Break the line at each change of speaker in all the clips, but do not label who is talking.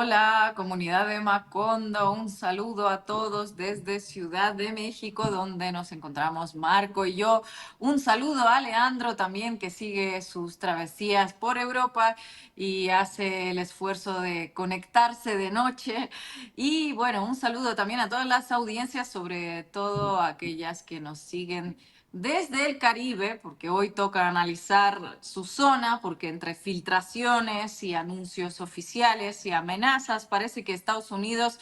Hola, comunidad de Macondo, un saludo a todos desde Ciudad de México, donde nos encontramos Marco y yo. Un saludo a Leandro también, que sigue sus travesías por Europa y hace el esfuerzo de conectarse de noche. Y bueno, un saludo también a todas las audiencias, sobre todo aquellas que nos siguen desde el Caribe, porque hoy toca analizar su zona, porque entre filtraciones y anuncios oficiales y amenazas, parece que Estados Unidos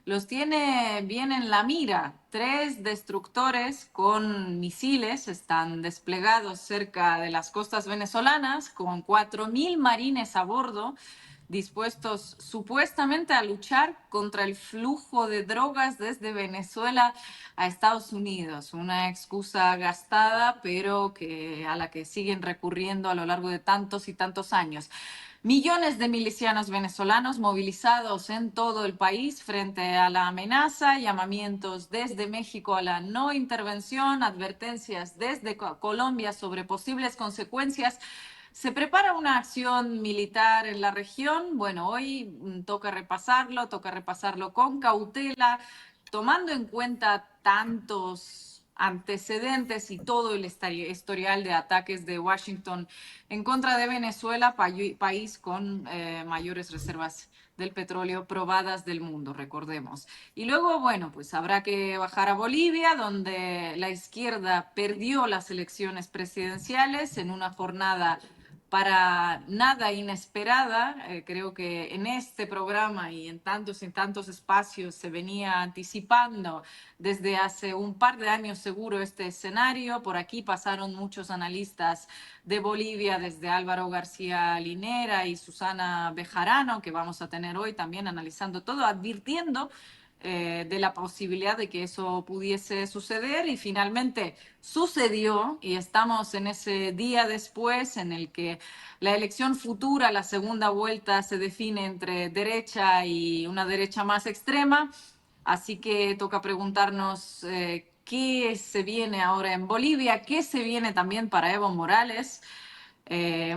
los tiene bien en la mira. 3 destructores con misiles están desplegados cerca de las costas venezolanas, con 4.000 marines a bordo, dispuestos supuestamente a luchar contra el flujo de drogas desde Venezuela a Estados Unidos. Una excusa gastada, pero a la que siguen recurriendo a lo largo de tantos y tantos años. Millones de milicianos venezolanos movilizados en todo el país frente a la amenaza, llamamientos desde México a la no intervención, advertencias desde Colombia sobre posibles consecuencias. ¿Se prepara una acción militar en la región? Bueno, hoy toca repasarlo con cautela, tomando en cuenta tantos antecedentes y todo el historial de ataques de Washington en contra de Venezuela, país con mayores reservas del petróleo probadas del mundo, recordemos. Y luego, bueno, pues habrá que bajar a Bolivia, donde la izquierda perdió las elecciones presidenciales en una jornada para nada inesperada. Creo que en este programa y en tantos espacios se venía anticipando desde hace un par de años seguro este escenario. Por aquí pasaron muchos analistas de Bolivia, desde Álvaro García Linera y Susana Bejarano, que vamos a tener hoy también analizando todo, advirtiendo de la posibilidad de que eso pudiese suceder, y finalmente sucedió, y estamos en ese día después en el que la elección futura, la segunda vuelta, se define entre derecha y una derecha más extrema. Así que toca preguntarnos qué se viene ahora en Bolivia, qué se viene también para Evo Morales.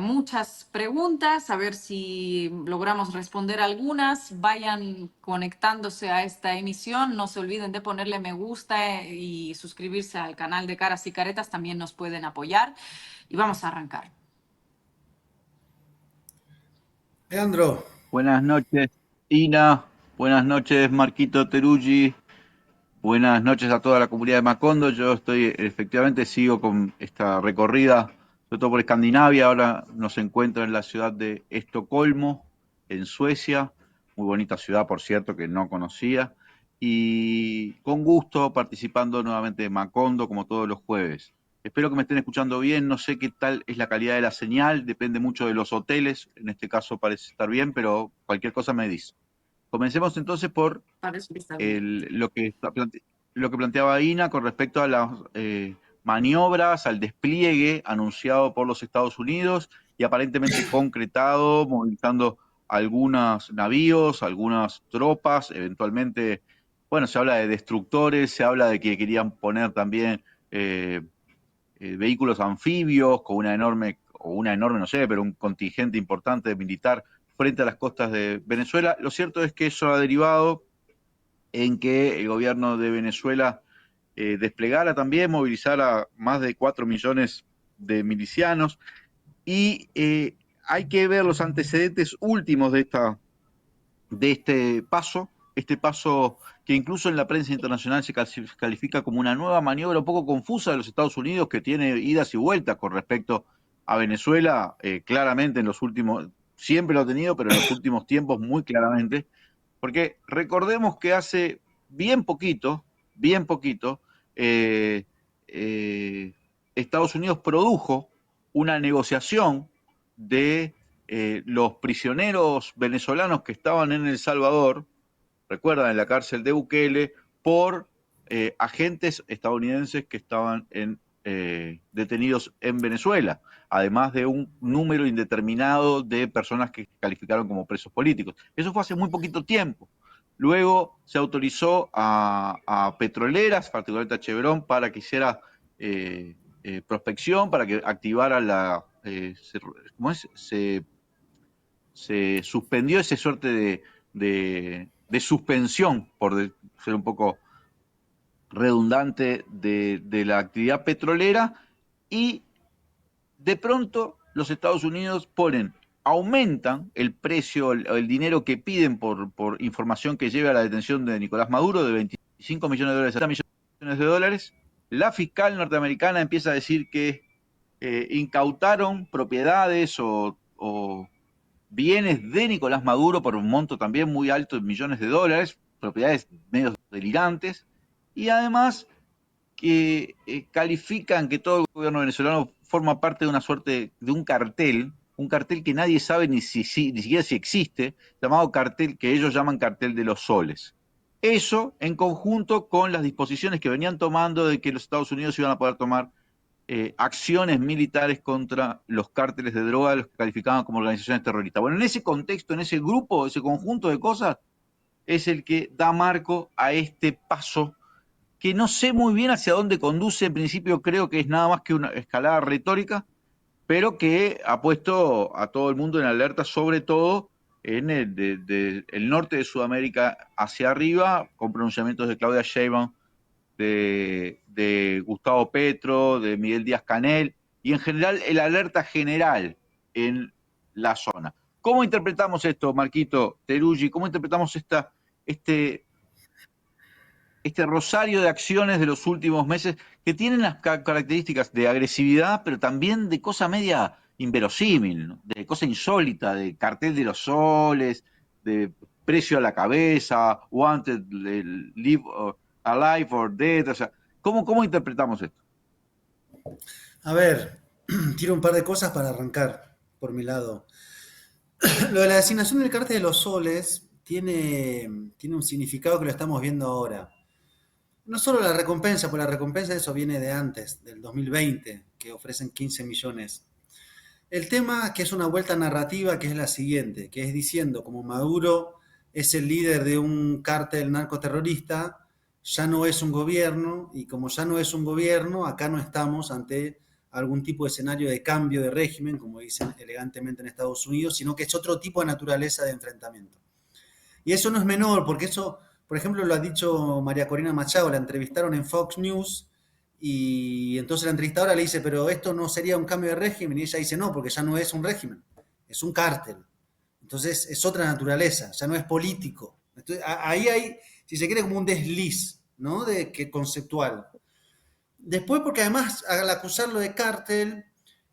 Muchas preguntas, a ver si logramos responder algunas. Vayan conectándose a esta emisión. No se olviden de ponerle me gusta y suscribirse al canal de Caras y Caretas. También nos pueden apoyar. Y vamos a arrancar.
Leandro,
Buenas noches, Ina. Buenas noches, Marquito Teruggi. Buenas noches a toda la comunidad de Macondo. Yo efectivamente, sigo con esta recorrida, sobre todo por Escandinavia. Ahora nos encuentro en la ciudad de Estocolmo, en Suecia. Muy bonita ciudad, por cierto, que no conocía. Y con gusto participando nuevamente de Macondo, como todos los jueves. Espero que me estén escuchando bien. No sé qué tal es la calidad de la señal. Depende mucho de los hoteles. En este caso parece estar bien, pero cualquier cosa me dice. Comencemos entonces por
Parece que está bien.
el- lo, que está lo que planteaba Ina con respecto a las maniobras, al despliegue anunciado por los Estados Unidos y aparentemente concretado, movilizando algunos navíos, algunas tropas, eventualmente, bueno, se habla de destructores, se habla de que querían poner también eh, vehículos anfibios con una enorme, no sé, pero un contingente importante de militar frente a las costas de Venezuela. Lo cierto es que eso ha derivado en que el gobierno de Venezuela desplegara también, movilizara más de 4 millones de milicianos y hay que ver los antecedentes últimos de este paso que incluso en la prensa internacional se califica como una nueva maniobra un poco confusa de los Estados Unidos, que tiene idas y vueltas con respecto a Venezuela, claramente en los últimos, siempre lo ha tenido, pero en los últimos tiempos muy claramente, porque recordemos que hace bien poquito, eh, eh, Estados Unidos produjo una negociación de los prisioneros venezolanos que estaban en El Salvador, recuerdan, en la cárcel de Bukele, por agentes estadounidenses que estaban detenidos en Venezuela, además de un número indeterminado de personas que calificaron como presos políticos. Eso fue hace muy poquito tiempo. Luego se autorizó a petroleras, particularmente a Chevron, para que hiciera prospección, para que activara ¿cómo es? Se suspendió esa suerte de suspensión, por ser un poco redundante, de la actividad petrolera, y de pronto los Estados Unidos aumentan el precio, el dinero que piden por información que lleve a la detención de Nicolás Maduro, de 25 millones de dólares a 30 millones de dólares. La fiscal norteamericana empieza a decir que incautaron propiedades o bienes de Nicolás Maduro por un monto también muy alto de millones de dólares, propiedades medio delirantes, y además que califican que todo el gobierno venezolano forma parte de una suerte de un cartel que nadie sabe ni siquiera si existe, llamado cartel, que ellos llaman cartel de los soles. Eso en conjunto con las disposiciones que venían tomando de que los Estados Unidos iban a poder tomar acciones militares contra los cárteles de droga, los que calificaban como organizaciones terroristas. Bueno, en ese contexto, en ese grupo, ese conjunto de cosas, es el que da marco a este paso que no sé muy bien hacia dónde conduce. En principio creo que es nada más que una escalada retórica, pero que ha puesto a todo el mundo en alerta, sobre todo en el norte de Sudamérica hacia arriba, con pronunciamientos de Claudia Sheinbaum, de Gustavo Petro, de Miguel Díaz-Canel, y en general el alerta general en la zona. ¿Cómo interpretamos esto, Marquito Teruggi? ¿Cómo interpretamos este rosario de acciones de los últimos meses que tienen las características de agresividad, pero también de cosa media inverosímil, ¿no? De cosa insólita, de cartel de los soles, de precio a la cabeza, wanted, live alive or dead? O sea, ¿cómo interpretamos esto?
A ver, tiro un par de cosas para arrancar por mi lado. Lo de la designación del cártel de los soles tiene un significado que lo estamos viendo ahora. No solo la recompensa, porque la recompensa de eso viene de antes, del 2020, que ofrecen 15 millones. El tema que es una vuelta narrativa que es la siguiente, que es diciendo como Maduro es el líder de un cártel narcoterrorista, ya no es un gobierno, y como ya no es un gobierno, acá no estamos ante algún tipo de escenario de cambio de régimen, como dicen elegantemente en Estados Unidos, sino que es otro tipo de naturaleza de enfrentamiento. Y eso no es menor, porque eso, por ejemplo, lo ha dicho María Corina Machado, la entrevistaron en Fox News, y entonces la entrevistadora le dice, pero esto no sería un cambio de régimen, y ella dice, no, porque ya no es un régimen, es un cártel. Entonces es otra naturaleza, ya no es político. Entonces, ahí hay, si se quiere, como un desliz, ¿no? De que conceptual. Después, porque además, al acusarlo de cártel,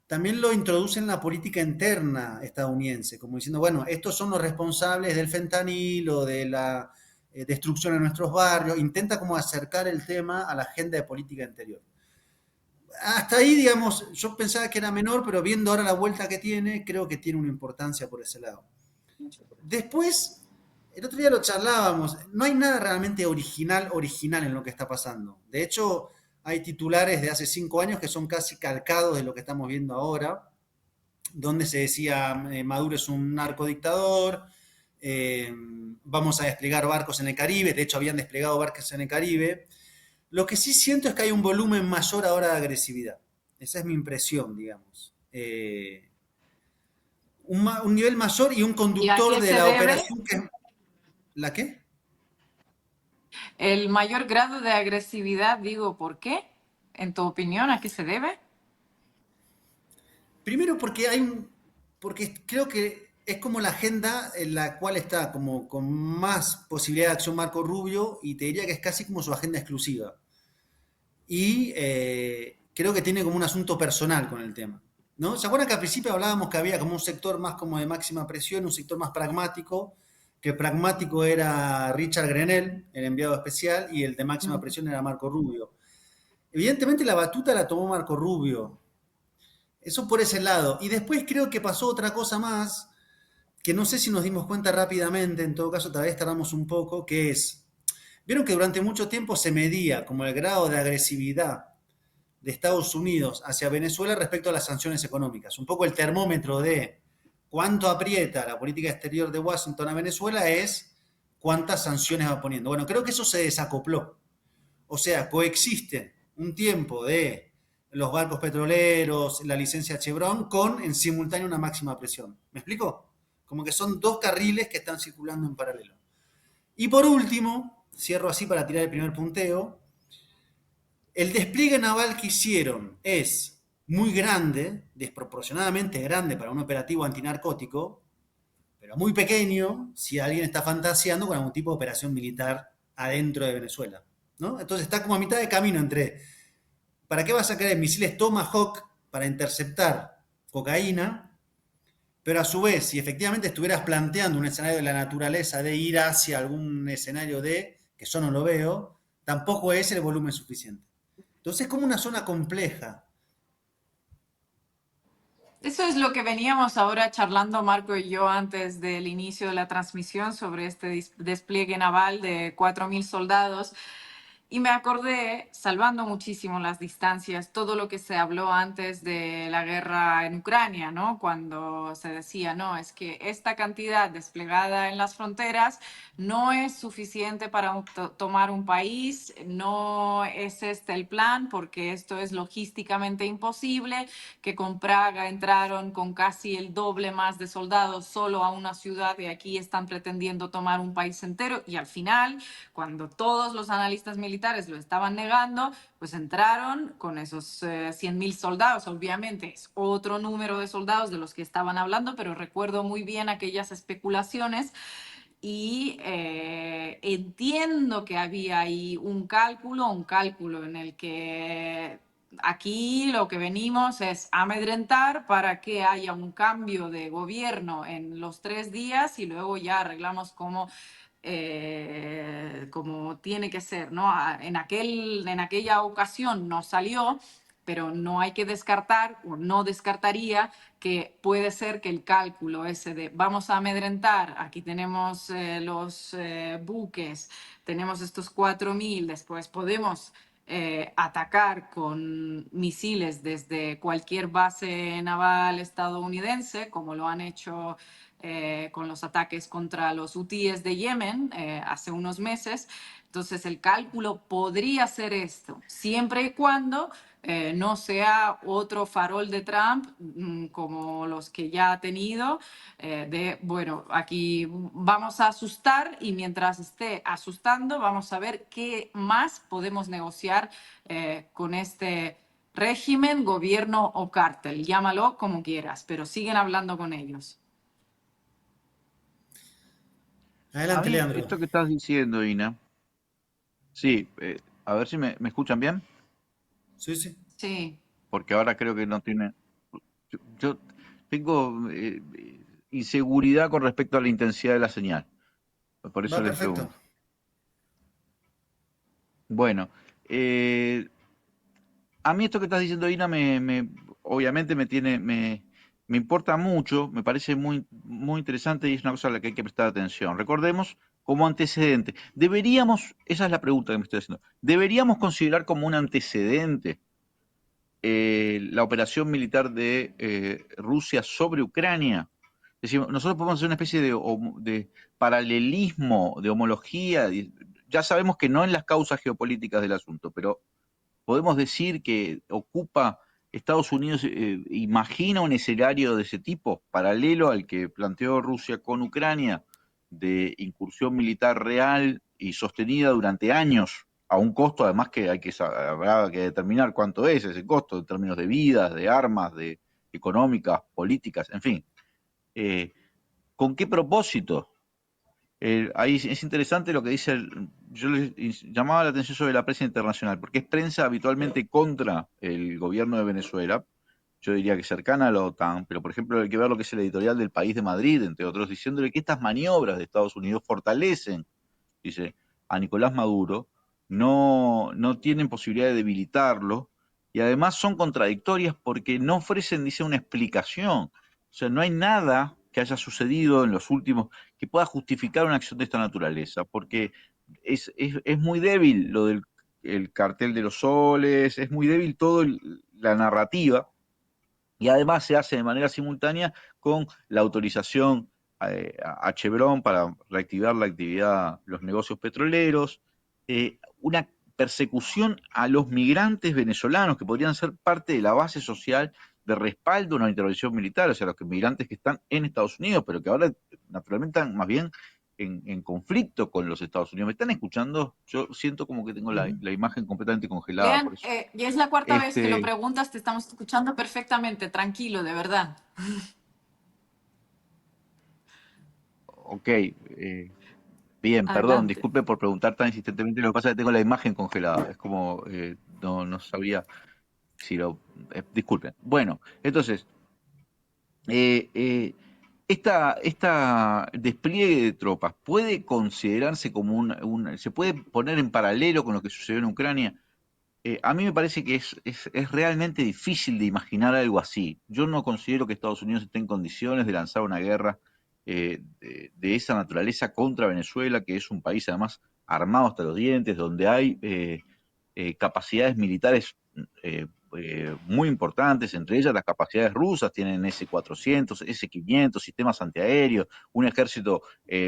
también lo introduce en la política interna estadounidense, como diciendo, bueno, estos son los responsables del fentanilo, de la destrucción de nuestros barrios, intenta como acercar el tema a la agenda de política interior. Hasta ahí, digamos, yo pensaba que era menor, pero viendo ahora la vuelta que tiene, creo que tiene una importancia por ese lado. Después, el otro día lo charlábamos, no hay nada realmente original en lo que está pasando. De hecho, hay titulares de hace 5 años que son casi calcados de lo que estamos viendo ahora, donde se decía Maduro es un narcodictador, vamos a desplegar barcos en el Caribe, de hecho habían desplegado barcos en el Caribe. Lo que sí siento es que hay un volumen mayor ahora de agresividad. Esa es mi impresión, digamos. Un nivel mayor y un
¿Y a
conductor
qué
de
se
la
debe
operación que... ¿La qué?
el mayor grado de agresividad? Digo, ¿por qué? En tu opinión, ¿a qué se debe?
Primero porque hay un... Porque creo que es como la agenda en la cual está como con más posibilidad de acción Marco Rubio, y te diría que es casi como su agenda exclusiva. Y creo que tiene como un asunto personal con el tema, ¿no? ¿Se acuerdan que al principio hablábamos que había como un sector más como de máxima presión, un sector más pragmático, que el pragmático era Richard Grenell, el enviado especial, y el de máxima
Mm.
presión era Marco Rubio? Evidentemente la batuta la tomó Marco Rubio, eso por ese lado. Y después creo que pasó otra cosa más, que no sé si nos dimos cuenta rápidamente, en todo caso tal vez tardamos un poco, que es, vieron que durante mucho tiempo se medía como el grado de agresividad de Estados Unidos hacia Venezuela respecto a las sanciones económicas. Un poco el termómetro de cuánto aprieta la política exterior de Washington a Venezuela es cuántas sanciones va poniendo. Bueno, creo que eso se desacopló. O sea, coexiste un tiempo de los barcos petroleros, la licencia Chevron, con en simultáneo una máxima presión. ¿Me explico? Como que son dos carriles que están circulando en paralelo. Y por último, cierro así para tirar el primer punteo, el despliegue naval que hicieron es muy grande, desproporcionadamente grande para un operativo antinarcótico, pero muy pequeño si alguien está fantaseando con algún tipo de operación militar adentro de Venezuela, ¿no? Entonces está como a mitad de camino entre, ¿para qué vas a querer misiles Tomahawk para interceptar cocaína? Pero a su vez, si efectivamente estuvieras planteando un escenario de la naturaleza de ir hacia algún escenario de, que yo no lo veo, tampoco es el volumen suficiente. Entonces es como una zona compleja.
Eso es lo que veníamos ahora charlando Marco y yo antes del inicio de la transmisión sobre este despliegue naval de 4.000 soldados. Y me acordé, salvando muchísimo las distancias, todo lo que se habló antes de la guerra en Ucrania, ¿no? Cuando se decía, no, es que esta cantidad desplegada en las fronteras no es suficiente para tomar un país, no es este el plan, porque esto es logísticamente imposible, que con Praga entraron con casi el doble más de soldados solo a una ciudad y aquí están pretendiendo tomar un país entero y al final, cuando todos los analistas militares lo estaban negando, pues entraron con esos 100.000 soldados. Obviamente es otro número de soldados de los que estaban hablando, pero recuerdo muy bien aquellas especulaciones y entiendo que había ahí un cálculo en el que aquí lo que venimos es amedrentar para que haya un cambio de gobierno en los 3 días y luego ya arreglamos como tiene que ser, ¿no? En aquella ocasión no salió, pero no hay que descartar, o no descartaría, que puede ser que el cálculo ese de vamos a amedrentar, aquí tenemos los buques, tenemos estos 4.000, después podemos atacar con misiles desde cualquier base naval estadounidense, como lo han hecho con los ataques contra los hutíes de Yemen hace unos meses. Entonces el cálculo podría ser esto, siempre y cuando no sea otro farol de Trump como los que ya ha tenido, de, bueno, aquí vamos a asustar y mientras esté asustando vamos a ver qué más podemos negociar con este régimen, gobierno o cártel, llámalo como quieras, pero siguen hablando con ellos.
A
Adelante,
mí,
Leandro.
esto que estás diciendo, Ina, sí, a ver si me escuchan bien,
Sí, sí.
Sí.
porque ahora creo que no tiene. Yo tengo inseguridad con respecto a la intensidad de la señal, por
Va
eso les
perfecto.
pregunto. Bueno, eh, a mí esto que estás diciendo, Ina, obviamente me importa mucho, me parece muy, muy interesante y es una cosa a la que hay que prestar atención. Recordemos como antecedente, esa es la pregunta que me estoy haciendo, ¿deberíamos considerar como un antecedente la operación militar de Rusia sobre Ucrania? Es decir, nosotros podemos hacer una especie de paralelismo, de homología, ya sabemos que no en las causas geopolíticas del asunto, pero podemos decir que ocupa Estados Unidos, imagina un escenario de ese tipo, paralelo al que planteó Rusia con Ucrania, de incursión militar real y sostenida durante años, a un costo además que habrá que determinar cuánto es ese costo en términos de vidas, de armas, de económicas, políticas, en fin. Eh, ¿Con qué propósito? Ahí es interesante lo que dice, yo les llamaba la atención sobre la prensa internacional, porque es prensa habitualmente contra el gobierno de Venezuela, yo diría que cercana a la OTAN, pero por ejemplo hay que ver lo que es el editorial del País de Madrid, entre otros, diciéndole que estas maniobras de Estados Unidos fortalecen, dice, a Nicolás Maduro, no tienen posibilidad de debilitarlo, y además son contradictorias porque no ofrecen, dice, una explicación. O sea, no hay nada que haya sucedido en los últimos que pueda justificar una acción de esta naturaleza, porque es muy débil lo del el cartel de los soles, es muy débil toda la narrativa, y además se hace de manera simultánea con la autorización a Chevron para reactivar la actividad, los negocios petroleros, una persecución a los migrantes venezolanos que podrían ser parte de la base social de respaldo a una intervención militar, o sea, los migrantes que están en Estados Unidos, pero que ahora naturalmente están más bien en conflicto con los Estados Unidos. ¿Me están escuchando? Yo siento como que tengo la imagen completamente congelada, por
Lean,
eso.
y es la cuarta vez que lo
Este,
preguntas, te estamos escuchando perfectamente, tranquilo, de verdad.
ok, bien, perdón,
Adelante.
disculpe por preguntar tan insistentemente, lo que pasa es que tengo la imagen congelada, es como, no sabía si lo... disculpen. Bueno, entonces, eh, eh, esta despliegue de tropas puede considerarse como se puede poner en paralelo con lo que sucedió en Ucrania. A mí me parece que es realmente difícil de imaginar algo así. Yo no considero que Estados Unidos esté en condiciones de lanzar una guerra de esa naturaleza contra Venezuela, que es un país además armado hasta los dientes, donde hay capacidades militares muy importantes, entre ellas las capacidades rusas, tienen S-400, S-500, sistemas antiaéreos, un ejército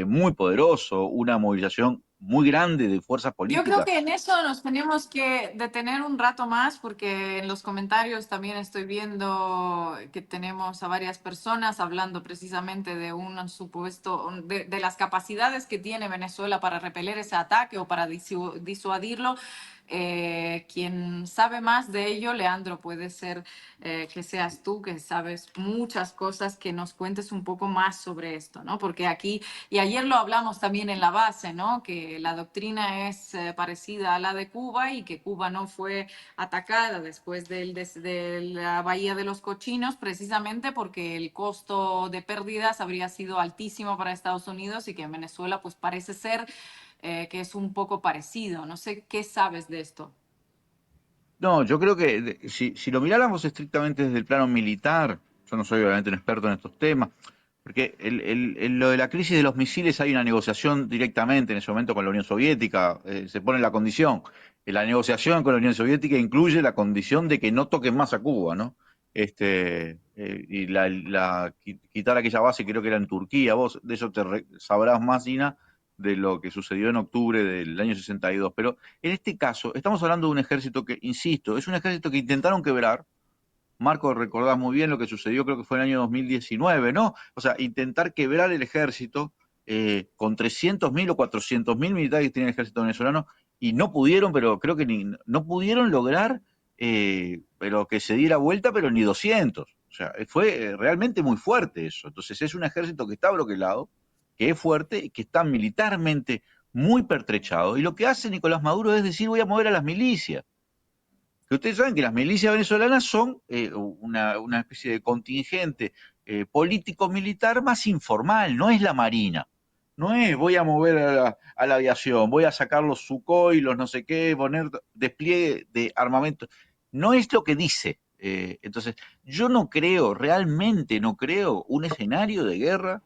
muy poderoso, una movilización muy grande de fuerzas
Yo creo
políticas.
que en eso nos tenemos que detener un rato más porque en los comentarios también estoy viendo que tenemos a varias personas hablando precisamente de un supuesto, de las capacidades que tiene Venezuela para repeler ese ataque o para disuadirlo. Quien sabe más de ello, Leandro, puede ser que seas tú, que sabes muchas cosas, que nos cuentes un poco más sobre esto, ¿no? Porque aquí, y ayer lo hablamos también en la base, ¿no? Que la doctrina es parecida a la de Cuba y que Cuba no fue atacada después de la Bahía de los Cochinos, precisamente porque el costo de pérdidas habría sido altísimo para Estados Unidos y que en Venezuela pues parece ser que es un poco parecido. No sé qué sabes de esto.
No, yo creo que si lo miráramos estrictamente desde el plano militar, yo no soy obviamente un experto en estos temas, porque lo de la crisis de los misiles hay una negociación directamente en ese momento con la Unión Soviética, se pone la condición. La negociación con la Unión Soviética incluye la condición de que no toquen más a Cuba, ¿no? Y quitar aquella base, creo que era en Turquía, vos de eso sabrás más, Ina, de lo que sucedió en octubre del año 62. Pero en este caso, estamos hablando de un ejército que, insisto, es un ejército que intentaron quebrar. Marco, recordás muy bien lo que sucedió, creo que fue en el año 2019, ¿no? O sea, intentar quebrar el ejército con 300.000 o 400.000 militares que tiene el ejército venezolano y no pudieron, pero creo que no pudieron lograr, pero que se diera vuelta, pero ni 200. O sea, fue realmente muy fuerte eso. Entonces es un ejército que está bloqueado, que es fuerte y que está militarmente muy pertrechado. Y lo que hace Nicolás Maduro es decir, voy a mover a las milicias. Que ustedes saben que las milicias venezolanas son una especie de contingente político-militar más informal, no es la Marina. No es voy a mover a la aviación, voy a sacar los Sukhoi, los no sé qué, poner despliegue de armamento. No es lo que dice. Entonces, yo no creo, realmente no creo, un escenario de guerra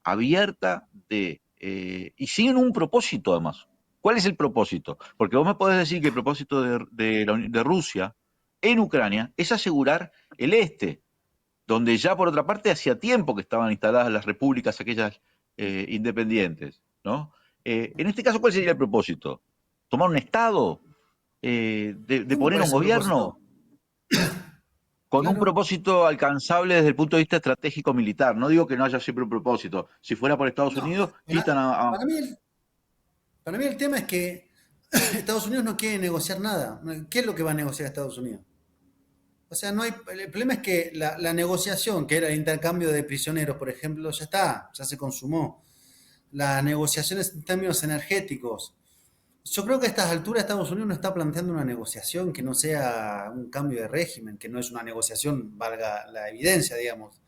abierta y sin un propósito además. ¿Cuál es el propósito? Porque vos me podés decir que el propósito de Rusia en Ucrania es asegurar el este, donde ya por otra parte hacía tiempo que estaban instaladas las repúblicas aquellas independientes, ¿no? En este caso, ¿cuál sería el propósito? ¿Tomar un Estado? ¿De
¿Cómo
poner
puede
un
ser
gobierno?
propósito?
Con un
Claro.
propósito alcanzable desde el punto de vista estratégico militar. No digo que no haya siempre un propósito. Si fuera por Estados
No,
Unidos, quitan
para mí para mí el tema es que Estados Unidos no quiere negociar nada. ¿Qué es lo que va a negociar Estados Unidos? O sea, no hay, el problema es que la negociación, que era el intercambio de prisioneros, por ejemplo, ya está, ya se consumó. Las negociaciones en términos energéticos. Yo creo que a estas alturas Estados Unidos no está planteando una negociación que no sea un cambio de régimen, que no es una negociación, valga la evidencia, digamos.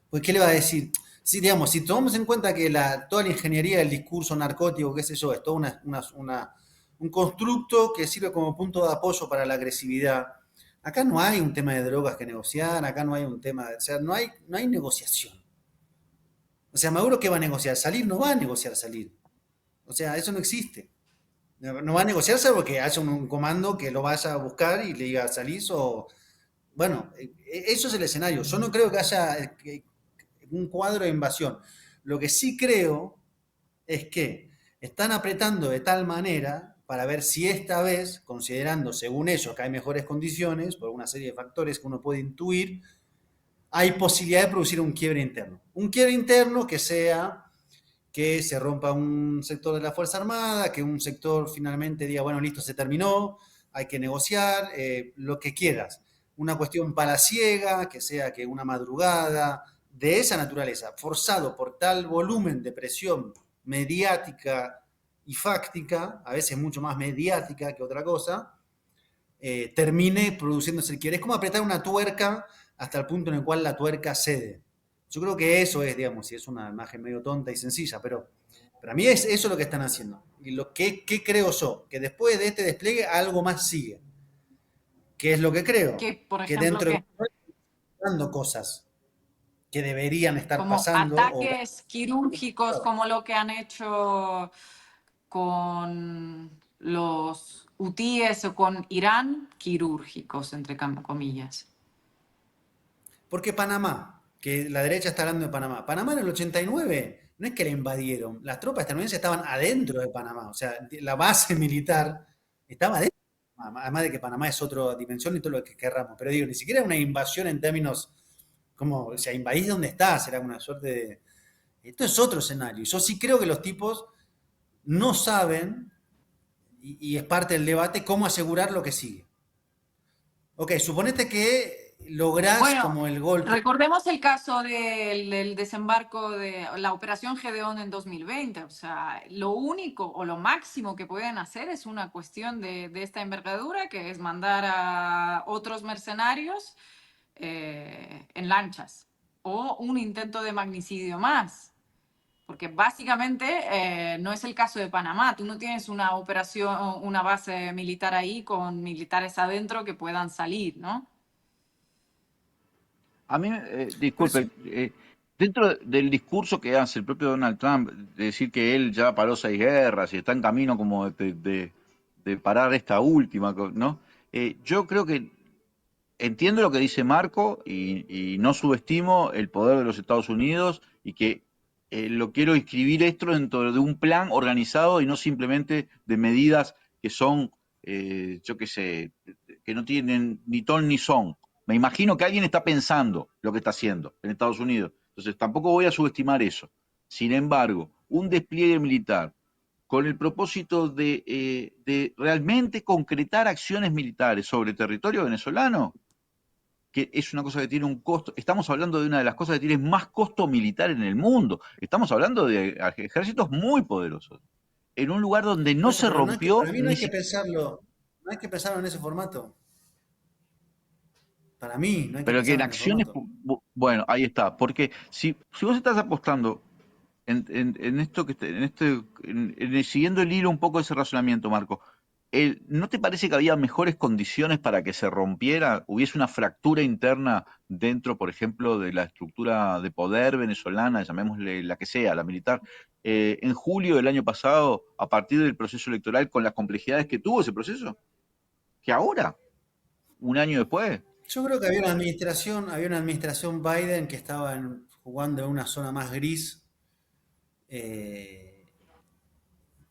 Pues, ¿qué le va a decir? Si, digamos, si tomamos en cuenta que toda la ingeniería del discurso narcótico, qué sé yo, es todo un constructo que sirve como punto de apoyo para la agresividad. Acá no hay un tema de drogas que negociar, acá no hay un tema, o sea, no hay negociación. O sea, Maduro, ¿qué va a negociar? Salir no va a negociar salir. O sea, eso no existe. No va a negociar salvo que haya un comando que lo vaya a buscar y le diga salís o... Bueno, eso es el escenario. Yo no creo que haya un cuadro de invasión. Lo que sí creo es que están apretando de tal manera para ver si esta vez, considerando según ellos que hay mejores condiciones, por una serie de factores que uno puede intuir, hay posibilidad de producir un quiebre interno. Un quiebre interno que sea que se rompa un sector de la Fuerza Armada, que un sector finalmente diga, bueno, listo, se terminó, hay que negociar, lo que quieras. Una cuestión palaciega, que sea que una madrugada de esa naturaleza, forzado por tal volumen de presión mediática y fáctica, a veces mucho más mediática que otra cosa, termine produciéndose el quiebre. Es como apretar una tuerca hasta el punto en el cual la tuerca cede. Yo creo que eso es, digamos, si es una imagen medio tonta y sencilla, pero para mí es eso lo que están haciendo. Y lo que creo yo, que después de este despliegue algo más sigue. ¿Qué es lo que creo?
Que, por
Que
ejemplo,
dentro de
que
pasando cosas que deberían estar
como
pasando o
ataques quirúrgicos como lo que han hecho con los hutíes o con Irán, quirúrgicos, entre comillas.
porque Panamá, que la derecha está hablando de Panamá. Panamá en el 89 no es que la invadieron, las tropas estadounidenses estaban adentro de Panamá, o sea, la base militar estaba adentro. Además de que Panamá es otra dimensión y todo lo que querramos, pero digo, ni siquiera una invasión en términos como, o sea, invadís donde estás, era una suerte de... Esto es otro escenario. Yo sí creo que los tipos no saben, y es parte del debate, cómo asegurar lo que sigue. Ok, suponete que lográs
Bueno,
como el golpe.
recordemos el caso del desembarco de la Operación Gedeón en 2020. O sea, lo único o lo máximo que pueden hacer es una cuestión de esta envergadura, que es mandar a otros mercenarios en lanchas o un intento de magnicidio más. Porque básicamente no es el caso de Panamá. Tú no tienes una operación, una base militar ahí con militares adentro que puedan salir, ¿no?
A mí,
Por eso,
disculpe, dentro del discurso que hace el propio Donald Trump, de decir que él ya paró 6 guerras y está en camino como de parar esta última, ¿no? Yo creo que entiendo lo que dice Marco y no subestimo el poder de los Estados Unidos y que lo quiero inscribir esto dentro de un plan organizado y no simplemente de medidas que son, yo qué sé, que no tienen ni ton ni son. Me imagino que alguien está pensando lo que está haciendo en Estados Unidos. Entonces tampoco voy a subestimar eso. Sin embargo, un despliegue militar con el propósito de realmente concretar acciones militares sobre territorio venezolano, que es una cosa que tiene un costo. Estamos hablando de una de las cosas que tiene más costo militar en el mundo. Estamos hablando de ejércitos muy poderosos. En un lugar donde
por
no
eso,
se
pero no es que,
rompió
para mí no
ni
hay que
siquiera.
pensarlo, no hay que pensarlo en ese formato. Para mí, no hay que
Pero que en
pensarlo en ese
acciones,
formato.
bueno, ahí está. Porque si vos estás apostando en esto siguiendo el hilo un poco de ese razonamiento, Marco, ¿no te parece que había mejores condiciones para que se rompiera, hubiese una fractura interna dentro, por ejemplo, de la estructura de poder venezolana, llamémosle la que sea, la militar, en julio del año pasado, a partir del proceso electoral, con las complejidades que tuvo ese proceso, que ahora, un año después?
Yo creo que había una administración Biden que estaba jugando en una zona más gris, eh,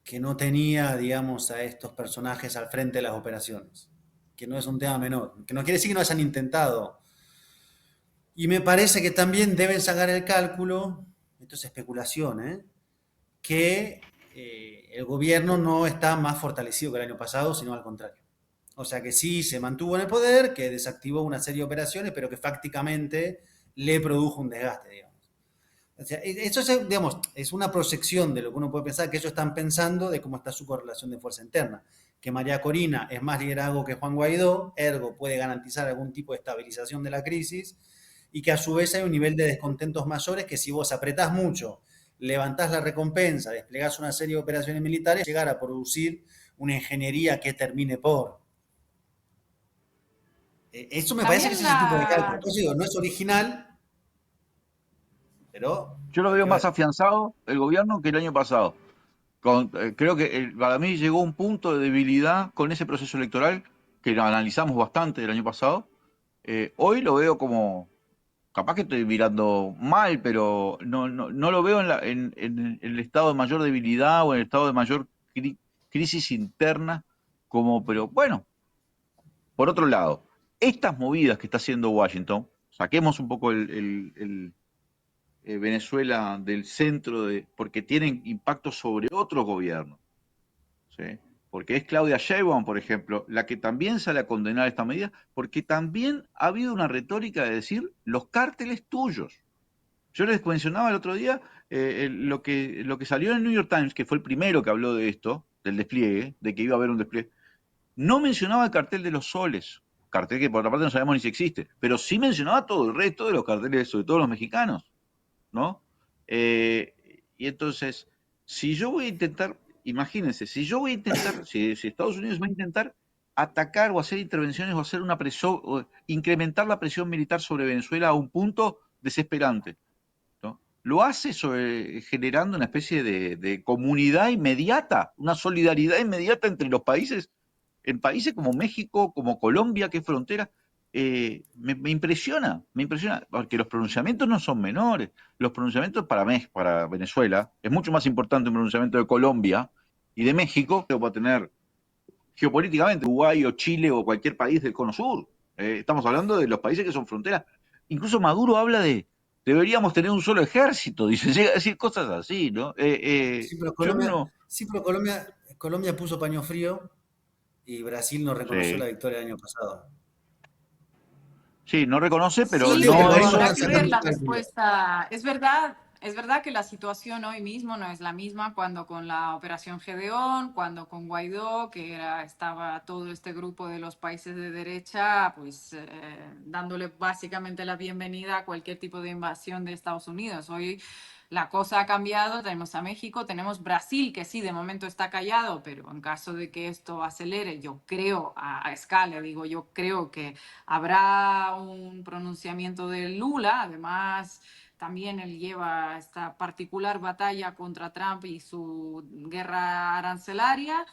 que no tenía, digamos, a estos personajes al frente de las operaciones, que no es un tema menor, que no quiere decir que no hayan intentado. Y me parece que también deben sacar el cálculo, esto es especulación, que el gobierno no está más fortalecido que el año pasado, sino al contrario. O sea que sí se mantuvo en el poder, que desactivó una serie de operaciones, pero que fácticamente le produjo un desgaste, digamos. O sea, eso es, digamos, es una proyección de lo que uno puede pensar, que ellos están pensando de cómo está su correlación de fuerza interna. Que María Corina es más liderazgo que Juan Guaidó, ergo puede garantizar algún tipo de estabilización de la crisis, y que a su vez hay un nivel de descontentos mayores que si vos apretás mucho, levantás la recompensa, desplegás una serie de operaciones militares, llegar a producir una ingeniería que termine por. Eso me parece que es
También
ese tipo de cálculo.
la,
Entonces digo, no es original, pero
Yo lo
hay
veo
que
más
ver.
afianzado el gobierno que el año pasado. Creo que para mí llegó un punto de debilidad con ese proceso electoral que lo analizamos bastante el año pasado. Hoy lo veo como, capaz que estoy mirando mal, pero no lo veo en el estado de mayor debilidad o en el estado de mayor crisis interna, como, pero bueno, por otro lado, estas movidas que está haciendo Washington Saquemos un poco Venezuela del centro, porque tienen impacto sobre otros gobiernos, ¿sí? Porque es Claudia Sheinbaum, por ejemplo, la que también sale a condenar esta medida, porque también ha habido una retórica de decir los cárteles tuyos. Yo les mencionaba el otro día lo que salió en el New York Times, que fue el primero que habló de esto, del despliegue, de que iba a haber un despliegue. No mencionaba el cartel de los soles, cartel que por otra parte no sabemos ni si existe, pero sí mencionaba todo el resto de los carteles, sobre todo los mexicanos, ¿no? Eh, y entonces, si yo voy a intentar, imagínense, si Estados Unidos va a intentar atacar o hacer intervenciones o hacer una presión, o incrementar la presión militar sobre Venezuela a un punto desesperante, ¿no? Lo hace generando una especie de comunidad inmediata, una solidaridad inmediata entre los países, en países como México, como Colombia, que es frontera. Me impresiona, porque los pronunciamientos no son menores. Los pronunciamientos para Venezuela es mucho más importante un pronunciamiento de Colombia y de México que va a tener geopolíticamente Uruguay o Chile o cualquier país del Cono Sur. Estamos hablando de los países que son fronteras. Incluso Maduro habla de deberíamos tener un solo ejército, dice, llega a decir cosas así, ¿no?
Sí, pero
Yo
Colombia,
no,
sí, pero Colombia puso paño frío y Brasil no reconoció la
sí,
victoria del año pasado.
sí, no reconoce,
Yo
pero
Sí,
digo que
pero
por ahí
no
no
hizo.
habrá
están
que ver
sacando
la
cálculos.
respuesta. Es verdad que la situación hoy mismo no es la misma cuando con la Operación Gedeón, cuando con Guaidó, estaba todo este grupo de los países de derecha, pues dándole básicamente la bienvenida a cualquier tipo de invasión de Estados Unidos. Hoy la cosa ha cambiado, tenemos a México, tenemos Brasil, que sí, de momento está callado, pero en caso de que esto acelere, yo creo, a escala, digo, yo creo que habrá un pronunciamiento de Lula. Además, también él lleva esta particular batalla contra Trump y su guerra arancelaria.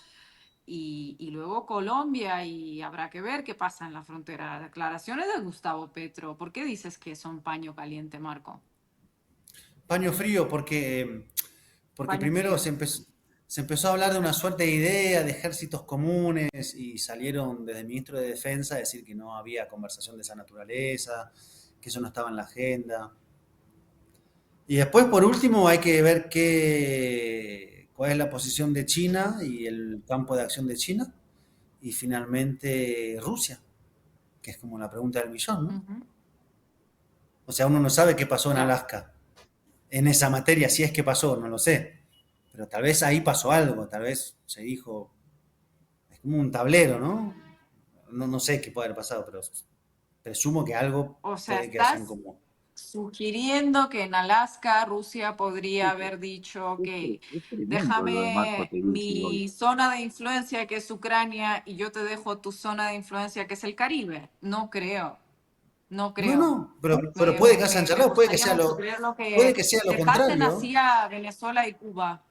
Y luego Colombia, y habrá que ver qué pasa en la frontera. Declaraciones de Gustavo Petro. ¿Por qué dices que son paño caliente, Marco?
Paño frío porque
Paño
primero
frío.
se empezó a hablar de una suerte de idea de ejércitos comunes y salieron desde el ministro de Defensa a decir que no había conversación de esa naturaleza, que eso no estaba en la agenda. Y después, por último, hay que ver cuál es la posición de China y el campo de acción de China. Y finalmente Rusia, que es como la pregunta del millón, ¿no?
Ujú.
O sea, uno no sabe qué pasó en
Claro.
Alaska. En esa materia, si es que pasó, no lo sé. Pero tal vez ahí pasó algo, tal vez se dijo, es como un tablero, ¿no? No sé qué puede haber pasado, pero presumo que algo
O sea,
puede que hayan
estás
como...
sugiriendo que en Alaska Rusia podría haber dicho, ok,
Es tremendo lo de Marco
déjame
Teresi hoy.
mi zona de influencia que es Ucrania y yo te dejo tu zona de influencia que es el Caribe. No creo, no
No,
creo.
no, pero puede que hayan
Me
charlado,
gustaría mucho creerlo
puede
que
que sea lo
dejasen
contrario.
así a Venezuela y Cuba,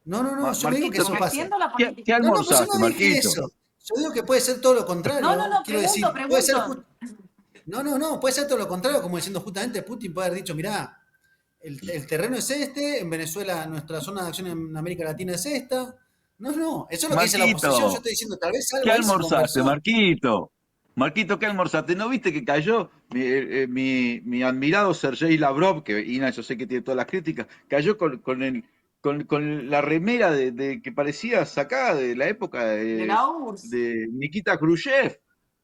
No, no, no, yo no digo que
Marquito,
eso
porque
pase.
entiendo la
¿qué
política.
No, no, pues yo
almorzaste,
no dije
Marquito?
eso. Yo digo que puede ser todo lo
No, no,
contrario.
no,
Quiero
pregunto,
decir, puede ser
pregunto.
No, no, no, puede ser todo lo contrario, como diciendo justamente Putin puede haber dicho, mirá, el terreno es este, en Venezuela nuestra zona de acción en América Latina es esta. No, no, eso es lo que dice la oposición. Yo
Marquito,
estoy diciendo, tal vez
¿qué
algo ahí se
almorzaste,
conversó.
Marquito? Marquito, ¿qué almorzaste? ¿No viste que cayó mi admirado Sergei Lavrov, que Ina yo sé que tiene todas las críticas, cayó con la remera que parecía sacada de la época
De la URSS.
de Nikita Khrushchev?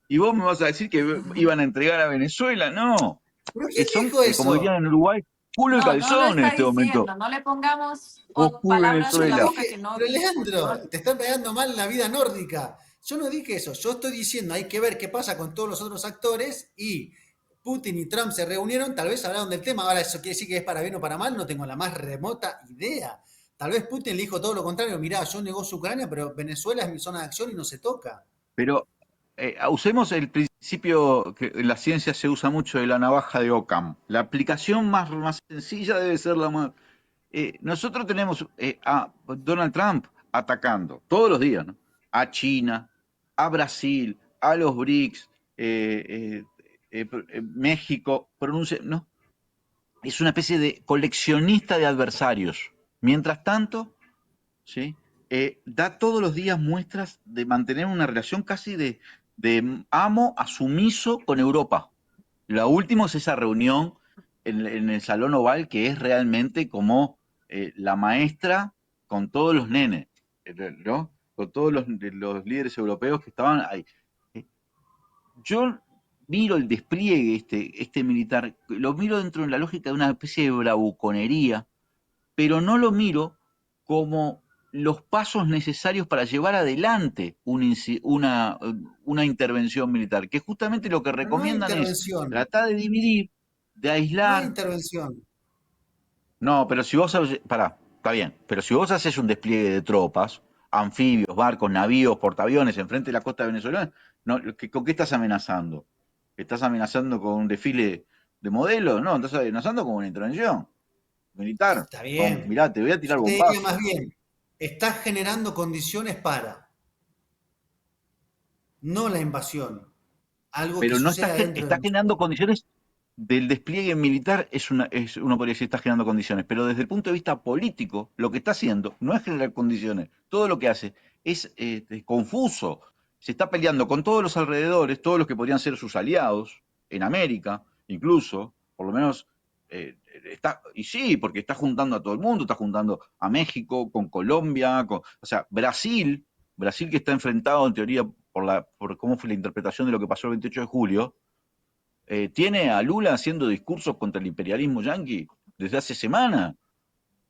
Y vos me vas a decir que iban a entregar a Venezuela. No,
¿Pero quién
son,
dijo
como
eso?
dirían en Uruguay, culo y
No, no lo
calzón en
está
este momento.
diciendo. No le pongamos
Moscú y
palabras
Yo
en
no
la
Venezuela.
boca
dije,
que no
pero
dijo.
Leandro, te están pegando mal la vida nórdica. Yo no dije eso, yo estoy diciendo, hay que ver qué pasa con todos los otros actores y Putin y Trump se reunieron, tal vez hablaron del tema, ahora eso quiere decir que es para bien o para mal, no tengo la más remota idea. Tal vez Putin le dijo todo lo contrario, mirá, yo negocio Ucrania, pero Venezuela es mi zona de acción y no se toca.
Pero usemos el principio que en la ciencia se usa mucho de la navaja de Occam. La aplicación más sencilla debe ser la más... nosotros tenemos a Donald Trump atacando todos los días, ¿no? A China, a Brasil, a los BRICS, México, ¿no? Es una especie de coleccionista de adversarios. Mientras tanto, ¿sí? Da todos los días muestras de mantener una relación casi de amo a sumiso con Europa. Lo último es esa reunión en el Salón Oval que es realmente como la maestra con todos los nenes, ¿no? Con todos los líderes europeos que estaban ahí. Eh, Yo miro el despliegue este militar, lo miro dentro de la lógica de una especie de bravuconería, pero no lo miro como los pasos necesarios para llevar adelante una intervención militar, que justamente lo que
Pero no hay
recomiendan es
intervención,
tratar de dividir, de
no hay
aislar.
intervención.
No, pero si vos, pará, está bien, pero si vos haces un despliegue de tropas, anfibios, barcos, navíos, portaaviones enfrente de la costa venezolana, no, ¿con qué estás amenazando? ¿Estás amenazando con un desfile de modelos? No, estás amenazando con una intervención militar.
Está
Con,
bien.
mirá, te voy a tirar
Yo te diría
bombazos.
más bien, estás generando condiciones para, no la invasión, algo que
Pero no está,
suceda dentro de
está
nuestro
generando
país.
condiciones del despliegue militar, uno podría decir está generando condiciones, pero desde el punto de vista político, lo que está haciendo no es generar condiciones, todo lo que hace es confuso, se está peleando con todos los alrededores, todos los que podrían ser sus aliados, en América, incluso, por lo menos, y sí, porque está juntando a todo el mundo, está juntando a México, con Colombia, o sea, Brasil que está enfrentado en teoría por cómo fue la interpretación de lo que pasó el 28 de julio, tiene a Lula haciendo discursos contra el imperialismo yanqui desde hace semanas.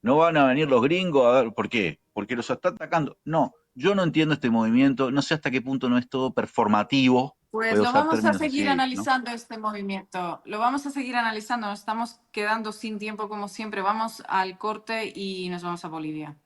No van a venir los gringos a ver por qué, porque los está atacando. No, yo no entiendo este movimiento, no sé hasta qué punto no es todo performativo,
Pues
voy a
lo
usar
vamos a
términos
seguir
así, ¿no?
analizando este movimiento, lo vamos a seguir analizando, nos estamos quedando sin tiempo como siempre, vamos al corte y nos vamos a Bolivia.